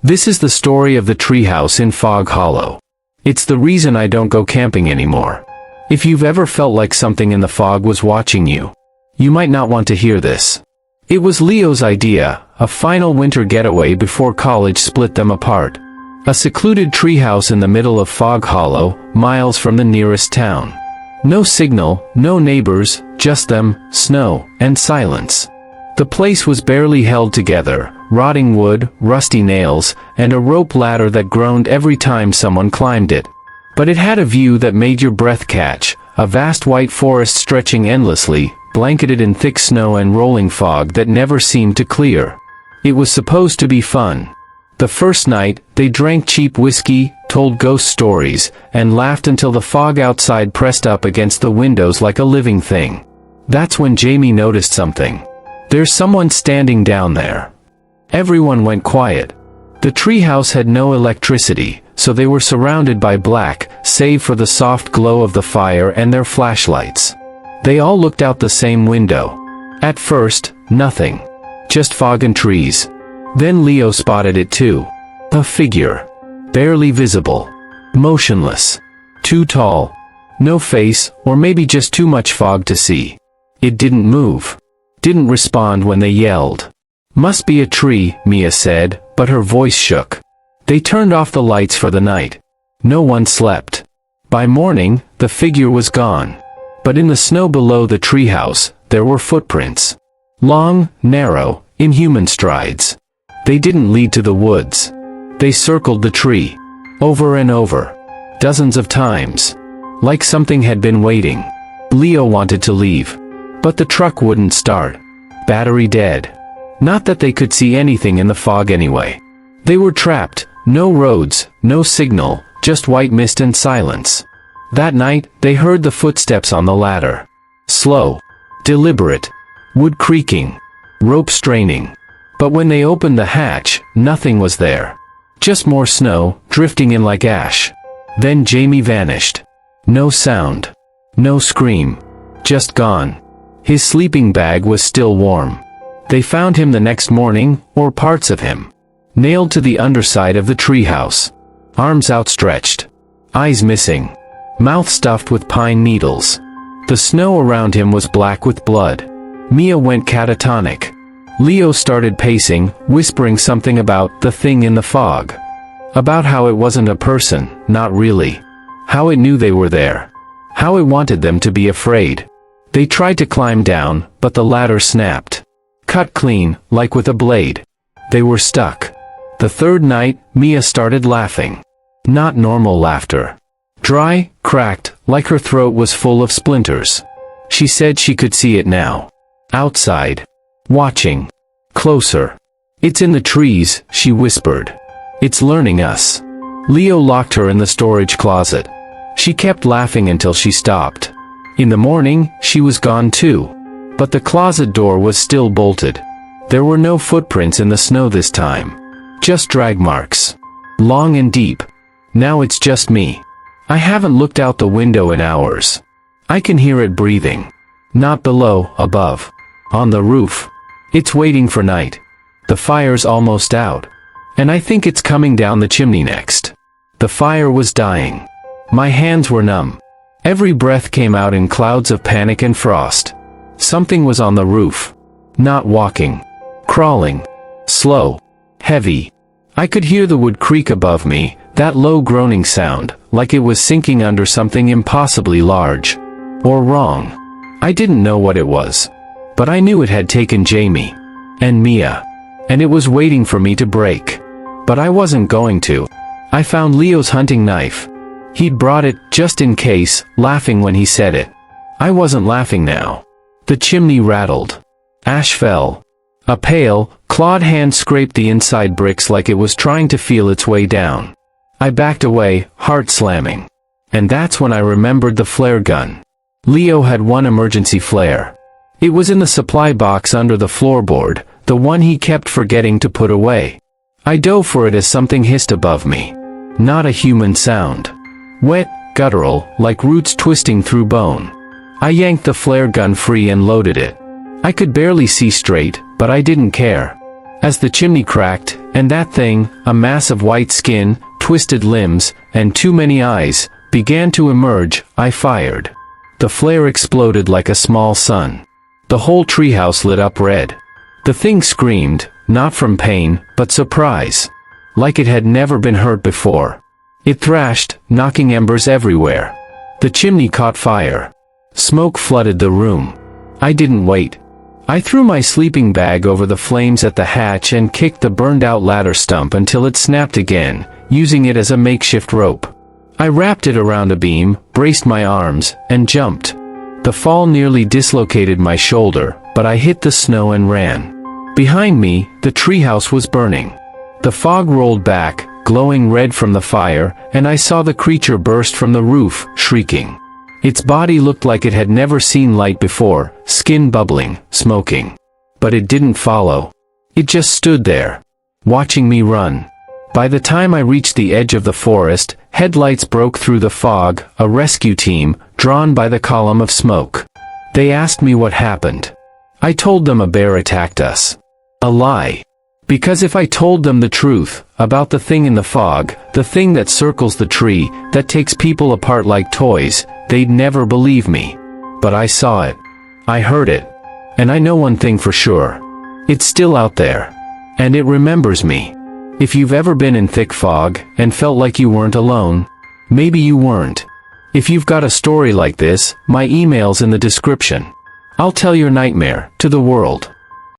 This is the story of the treehouse in Fog Hollow. It's the reason I don't go camping anymore. If you've ever felt like something in the fog was watching you, you might not want to hear this. It was Leo's idea, a final winter getaway before college split them apart. A secluded treehouse in the middle of Fog Hollow, miles from the nearest town. No signal, no neighbors, just them, snow, and silence. The place was barely held together, rotting wood, rusty nails, and a rope ladder that groaned every time someone climbed it. But it had a view that made your breath catch, a vast white forest stretching endlessly, blanketed in thick snow and rolling fog that never seemed to clear. It was supposed to be fun. The first night, they drank cheap whiskey, told ghost stories, and laughed until the fog outside pressed up against the windows like a living thing. That's when Jamie noticed something. There's someone standing down there. Everyone went quiet. The treehouse had no electricity, so they were surrounded by black, save for the soft glow of the fire and their flashlights. They all looked out the same window. At first, nothing. Just fog and trees. Then Leo spotted it too. A figure. Barely visible. Motionless. Too tall. No face, or maybe just too much fog to see. It didn't move. Didn't respond when they yelled. Must be a tree, Mia said, but her voice shook. They turned off the lights for the night. No one slept. By morning, the figure was gone. But in the snow below the treehouse, there were footprints. Long, narrow, inhuman strides. They didn't lead to the woods. They circled the tree. Over and over. Dozens of times. Like something had been waiting. Leo wanted to leave. But the truck wouldn't start. Battery dead. Not that they could see anything in the fog anyway. They were trapped, no roads, no signal, just white mist and silence. That night, they heard the footsteps on the ladder. Slow. Deliberate. Wood creaking. Rope straining. But when they opened the hatch, nothing was there. Just more snow, drifting in like ash. Then Jamie vanished. No sound. No scream. Just gone. His sleeping bag was still warm. They found him the next morning, or parts of him. Nailed to the underside of the treehouse. Arms outstretched. Eyes missing. Mouth stuffed with pine needles. The snow around him was black with blood. Mia went catatonic. Leo started pacing, whispering something about the thing in the fog. About how it wasn't a person, not really. How it knew they were there. How it wanted them to be afraid. They tried to climb down, but the ladder snapped. Cut clean, like with a blade. They were stuck. The third night, Mia started laughing. Not normal laughter. Dry, cracked, like her throat was full of splinters. She said she could see it now. Outside. Watching. Closer. It's in the trees, she whispered. It's learning us. Leo locked her in the storage closet. She kept laughing until she stopped. In the morning, she was gone too. But the closet door was still bolted. There were no footprints in the snow this time. Just drag marks. Long and deep. Now it's just me. I haven't looked out the window in hours. I can hear it breathing. Not below, above. On the roof. It's waiting for night. The fire's almost out. And I think it's coming down the chimney next. The fire was dying. My hands were numb. Every breath came out in clouds of panic and frost. Something was on the roof. Not walking. Crawling. Slow. Heavy. I could hear the wood creak above me, that low groaning sound, like it was sinking under something impossibly large. Or wrong. I didn't know what it was. But I knew it had taken Jamie. And Mia. And it was waiting for me to break. But I wasn't going to. I found Leo's hunting knife. He'd brought it, just in case, laughing when he said it. I wasn't laughing now. The chimney rattled. Ash fell. A pale, clawed hand scraped the inside bricks like it was trying to feel its way down. I backed away, heart slamming. And that's when I remembered the flare gun. Leo had one emergency flare. It was in the supply box under the floorboard, the one he kept forgetting to put away. I dove for it as something hissed above me. Not a human sound. Wet, guttural, like roots twisting through bone. I yanked the flare gun free and loaded it. I could barely see straight, but I didn't care. As the chimney cracked, And that thing, a mass of white skin, twisted limbs, and too many eyes, began to emerge. I fired. The flare exploded like a small sun. The whole treehouse lit up red. The thing screamed, not from pain, but surprise. Like it had never been hurt before. It thrashed, knocking embers everywhere. The chimney caught fire. Smoke flooded the room. I didn't wait. I threw my sleeping bag over the flames at the hatch and kicked the burned-out ladder stump until it snapped again, using it as a makeshift rope. I wrapped it around a beam, braced my arms, and jumped. The fall nearly dislocated my shoulder, but I hit the snow and ran. Behind me, the treehouse was burning. The fog rolled back, glowing red from the fire, and I saw the creature burst from the roof, shrieking. Its body looked like it had never seen light before, skin bubbling, smoking. But it didn't follow. It just stood there, watching me run. By the time I reached the edge of the forest, headlights broke through the fog, a rescue team, drawn by the column of smoke. They asked me what happened. I told them a bear attacked us. A lie. Because if I told them the truth, about the thing in the fog, the thing that circles the tree, that takes people apart like toys, they'd never believe me. But I saw it. I heard it. And I know one thing for sure. It's still out there. And it remembers me. If you've ever been in thick fog, and felt like you weren't alone, maybe you weren't. If you've got a story like this, my email's in the description. I'll tell your nightmare to the world.